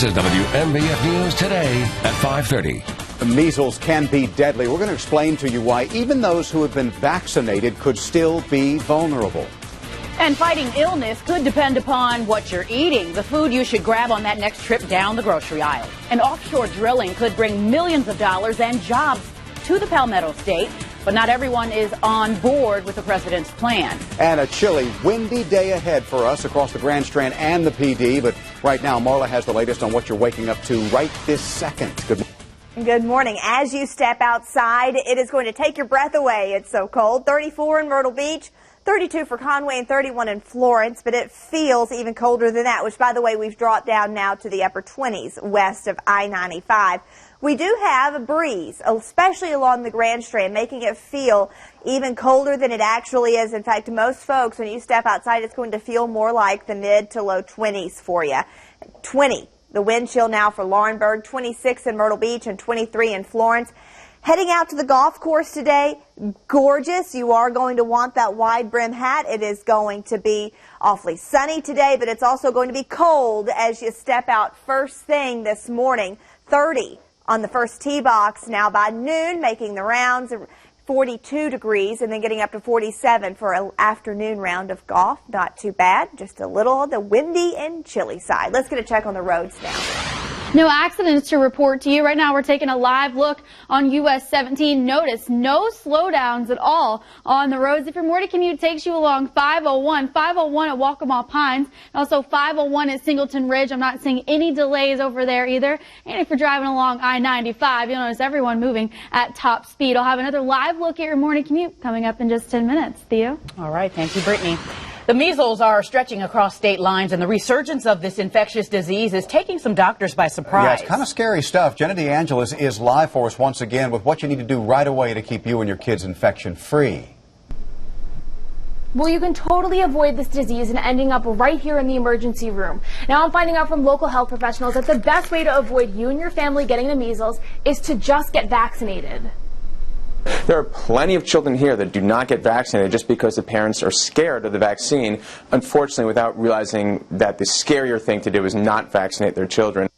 This is WMBF News Today at 5:30. Measles can be deadly. We're going to explain to you why even those who have been vaccinated could still be vulnerable. And fighting illness could depend upon what you're eating, the food you should grab on that next trip down the grocery aisle. And offshore drilling could bring millions of dollars and jobs to the Palmetto State. But not everyone is on board with the president's plan. And a chilly, windy day ahead for us across the Grand Strand and the PD. But right now, Marla has the latest on what you're waking up to right this second. Good morning. Good morning. As you step outside, it is going to take your breath away. It's so cold. 34 in Myrtle Beach, 32 for Conway, and 31 in Florence. But it feels even colder than that, which, by the way, we've dropped down now to the upper 20s west of I-95. We do have a breeze, especially along the Grand Strand, making it feel even colder than it actually is. In fact, most folks, when you step outside, it's going to feel more like the mid to low 20s for you. 20, the wind chill now for Laurinburg, 26 in Myrtle Beach, and 23 in Florence. Heading out to the golf course today, gorgeous. You are going to want that wide brim hat. It is going to be awfully sunny today, but it's also going to be cold as you step out first thing this morning. 30 on the first tee box now by noon, making the rounds, 42 degrees, and then getting up to 47 for an afternoon round of golf. Not too bad, just a little on the windy and chilly side. Let's get a check on the roads now. No accidents to report to you. Right now we're taking a live look on US 17. Notice no slowdowns at all on the roads. If your morning commute takes you along 501 at Waccamaw Pines, and also 501 at Singleton Ridge. I'm not seeing any delays over there either. And if you're driving along I-95, you'll notice everyone moving at top speed. I'll have another live look at your morning commute coming up in just 10 minutes. Theo? All right. Thank you, Brittany. The measles are stretching across state lines, and the resurgence of this infectious disease is taking some doctors by surprise. Yeah, it's kind of scary stuff. Jenna DeAngelis is live for us once again with what you need to do right away to keep you and your kids infection-free. Well, you can totally avoid this disease and ending up right here in the emergency room. Now I'm finding out from local health professionals that the best way to avoid you and your family getting the measles is to just get vaccinated. There are plenty of children here that do not get vaccinated just because the parents are scared of the vaccine, unfortunately without realizing that the scarier thing to do is not vaccinate their children.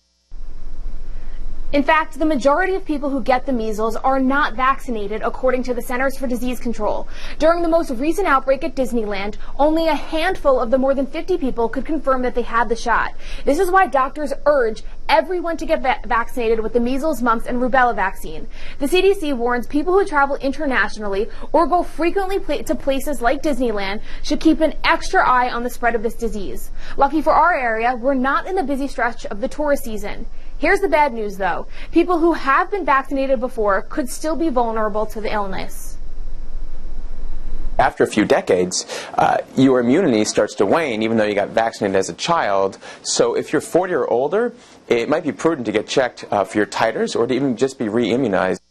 In fact, the majority of people who get the measles are not vaccinated, according to the Centers for Disease Control. During the most recent outbreak at Disneyland, only a handful of the more than 50 people could confirm that they had the shot. This is why doctors urge everyone to get vaccinated with the measles, mumps, and rubella vaccine. The CDC warns people who travel internationally or go frequently to places like Disneyland should keep an extra eye on the spread of this disease. Lucky for our area, we're not in the busy stretch of the tourist season. Here's the bad news, though. People who have been vaccinated before could still be vulnerable to the illness. After a few decades, your immunity starts to wane, even though you got vaccinated as a child. So if you're 40 or older, it might be prudent to get checked for your titers or to even just be re-immunized.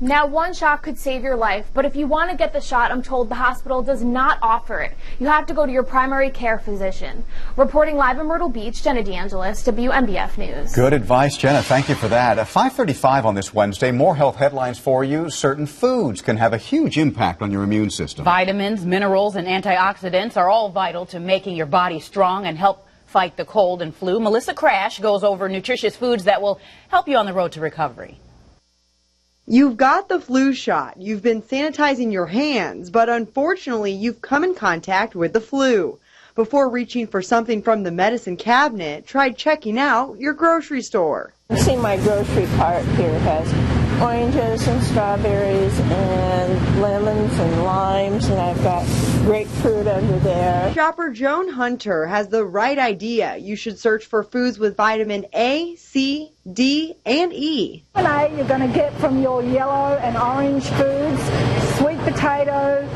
Now, one shot could save your life, but if you want to get the shot, I'm told the hospital does not offer it. You have to go to your primary care physician. Reporting live in Myrtle Beach, Jenna DeAngelis, WMBF News. Good advice, Jenna. Thank you for that. At 5:35 on this Wednesday, more health headlines for you. Certain foods can have a huge impact on your immune system. Vitamins, minerals, and antioxidants are all vital to making your body strong and help fight the cold and flu. Melissa Crash goes over nutritious foods that will help you on the road to recovery. You've got the flu shot. You've been sanitizing your hands, but unfortunately, you've come in contact with the flu. Before reaching for something from the medicine cabinet, try checking out your grocery store. See, my grocery cart here has oranges and strawberries and lemons and limes, and I've got grapefruit under there. Shopper Joan Hunter has the right idea. You should search for foods with vitamin A, C, D, and E. You're going to get from your yellow and orange foods, sweet potato,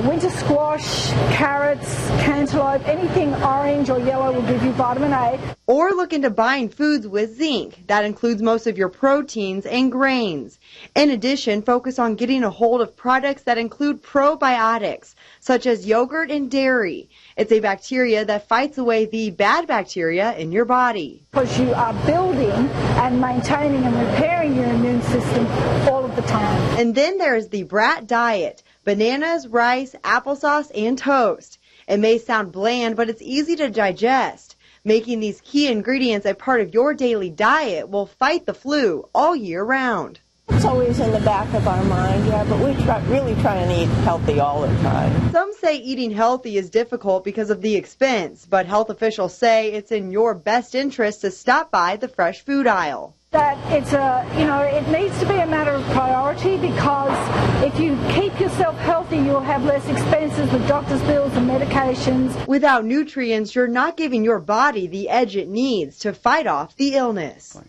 winter squash, carrots, cantaloupe, anything orange or yellow will give you vitamin A. Or look into buying foods with zinc. That includes most of your proteins and grains. In addition, focus on getting a hold of products that include probiotics, such as yogurt and dairy. It's a bacteria that fights away the bad bacteria in your body. Because you are building and maintaining and repairing your immune system all of the time. And then there's the Brat Diet. Bananas, rice, applesauce, and toast. It may sound bland, but it's easy to digest. Making these key ingredients a part of your daily diet will fight the flu all year round. It's always in the back of our mind, yeah, but we really try and eat healthy all the time. Some say eating healthy is difficult because of the expense, but health officials say it's in your best interest to stop by the fresh food aisle. That it needs to be a matter of priority, because if you keep yourself healthy, you'll have less expenses with doctor's bills and medications. Without nutrients, you're not giving your body the edge it needs to fight off the illness.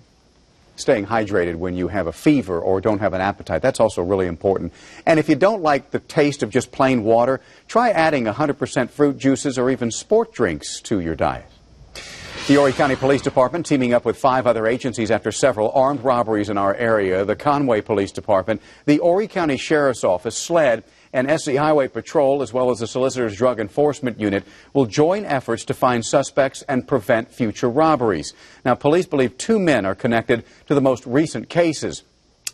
Staying hydrated when you have a fever or don't have an appetite, that's also really important. And if you don't like the taste of just plain water, try adding 100% fruit juices or even sport drinks to your diet. The Horry County Police Department teaming up with 5 other agencies after several armed robberies in our area. The Conway Police Department, the Horry County Sheriff's Office, SLED, and SC Highway Patrol, as well as the Solicitor's Drug Enforcement Unit, will join efforts to find suspects and prevent future robberies. Now, police believe 2 men are connected to the most recent cases.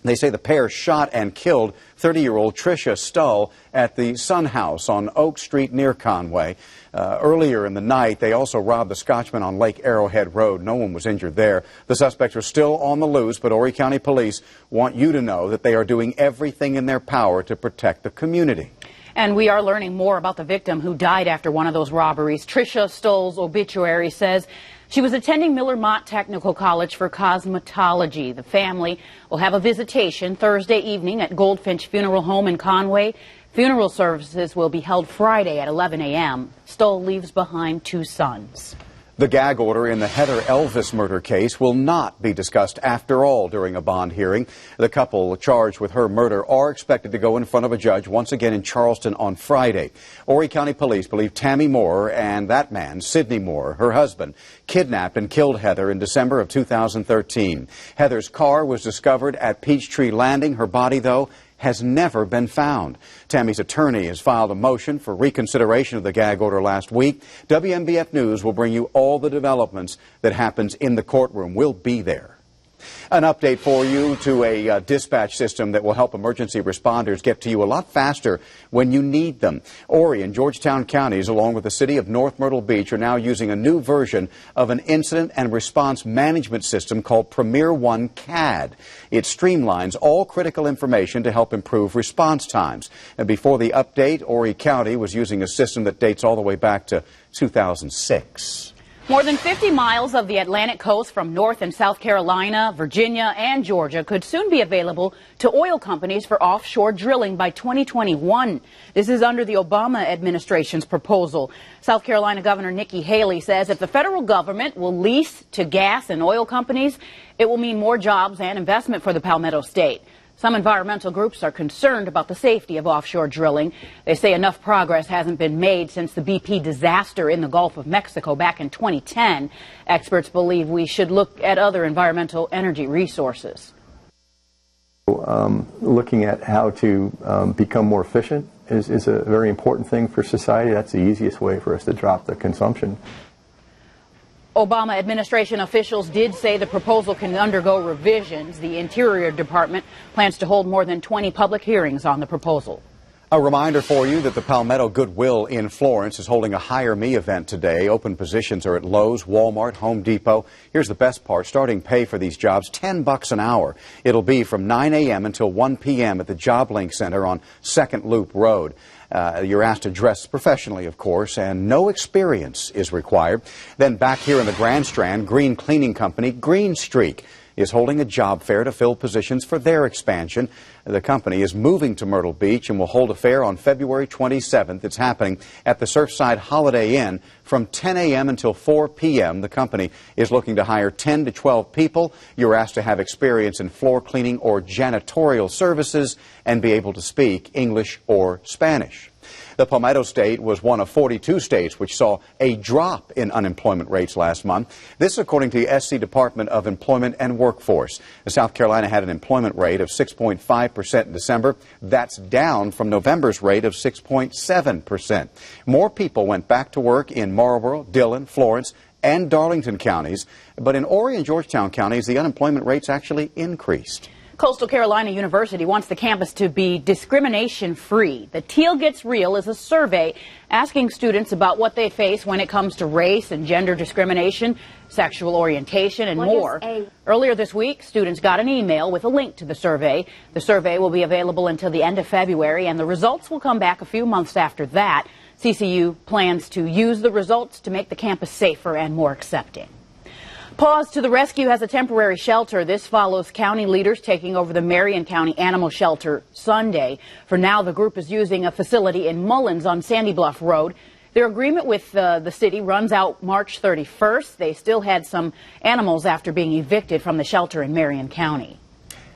They say the pair shot and killed 30-year-old Tricia Stull at the Sun House on Oak Street near Conway. Earlier in the night, they also robbed the Scotchman on Lake Arrowhead Road. No one was injured there. The suspects are still on the loose, but Horry County Police want you to know that they are doing everything in their power to protect the community. And we are learning more about the victim who died after one of those robberies. Tricia Stull's obituary says she was attending Miller Mott Technical College for cosmetology. The family will have a visitation Thursday evening at Goldfinch Funeral Home in Conway. Funeral services will be held Friday at 11 a.m. Stull leaves behind 2 sons. The gag order in the Heather Elvis murder case will not be discussed after all during a bond hearing. The couple charged with her murder are expected to go in front of a judge once again in Charleston on Friday. Horry County Police believe Tammy Moore and that man, Sidney Moore, her husband, kidnapped and killed Heather in December of 2013. Heather's car was discovered at Peachtree Landing. Her body, though, has never been found. Tammy's attorney has filed a motion for reconsideration of the gag order last week. WMBF News will bring you all the developments that happens in the courtroom. We'll be there. An update for you to a dispatch system that will help emergency responders get to you a lot faster when you need them. Horry and Georgetown counties, along with the city of North Myrtle Beach, are now using a new version of an incident and response management system called Premier One CAD. It streamlines all critical information to help improve response times. And before the update, Horry County was using a system that dates all the way back to 2006. More than 50 miles of the Atlantic coast from North and South Carolina, Virginia, and Georgia could soon be available to oil companies for offshore drilling by 2021. This is under the Obama administration's proposal. South Carolina Governor Nikki Haley says if the federal government will lease to gas and oil companies, it will mean more jobs and investment for the Palmetto State. Some environmental groups are concerned about the safety of offshore drilling. They say enough progress hasn't been made since the BP disaster in the Gulf of Mexico back in 2010. Experts believe we should look at other environmental energy resources. Looking at how to become more efficient is a very important thing for society. That's the easiest way for us to drop the consumption. Obama administration officials did say the proposal can undergo revisions. The Interior Department plans to hold more than 20 public hearings on the proposal. A reminder for you that the Palmetto Goodwill in Florence is holding a Hire Me event today. Open positions are at Lowe's, Walmart, Home Depot. Here's the best part. Starting pay for these jobs, $10 an hour. It'll be from 9 a.m. until 1 p.m. at the Job Link Center on 2nd Loop Road. You're asked to dress professionally, of course, and no experience is required. Then back here in the Grand Strand, green cleaning company Green Streak is holding a job fair to fill positions for their expansion. The company is moving to Myrtle Beach and will hold a fair on February 27th. It's happening at the Surfside Holiday Inn from 10 a.m. until 4 p.m. The company is looking to hire 10 to 12 people. You're asked to have experience in floor cleaning or janitorial services and be able to speak English or Spanish. The Palmetto State was one of 42 states which saw a drop in unemployment rates last month. This according to the SC Department of Employment and Workforce. South Carolina had an employment rate of 6.5% in December. That's down from November's rate of 6.7%. More people went back to work in Marlboro, Dillon, Florence, and Darlington counties. But in Horry and Georgetown counties, the unemployment rates actually increased. Coastal Carolina University wants the campus to be discrimination-free. The Teal Gets Real is a survey asking students about what they face when it comes to race and gender discrimination, sexual orientation, and more. Earlier this week, students got an email with a link to the survey. The survey will be available until the end of February, and the results will come back a few months after that. CCU plans to use the results to make the campus safer and more accepting. Paws to the Rescue has a temporary shelter. This follows county leaders taking over the Marion County Animal Shelter Sunday. For now, the group is using a facility in Mullins on Sandy Bluff Road. Their agreement with the city runs out March 31st. They still had some animals after being evicted from the shelter in Marion County.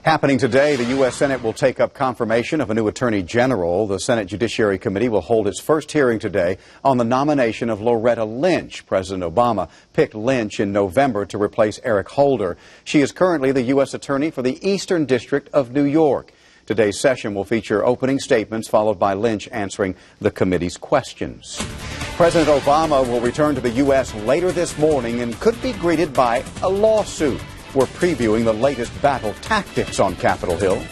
Happening today, the U.S. Senate will take up confirmation of a new Attorney General. The Senate Judiciary Committee will hold its first hearing today on the nomination of Loretta Lynch. President Obama picked Lynch in November to replace Eric Holder. She is currently the U.S. Attorney for the Eastern District of New York. Today's session will feature opening statements followed by Lynch answering the committee's questions. President Obama will return to the U.S. later this morning and could be greeted by a lawsuit. We're previewing the latest battle tactics on Capitol Hill.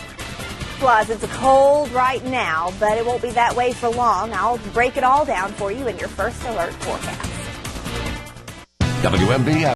Plus, it's cold right now, but it won't be that way for long. I'll break it all down for you in your first alert forecast. WMBF.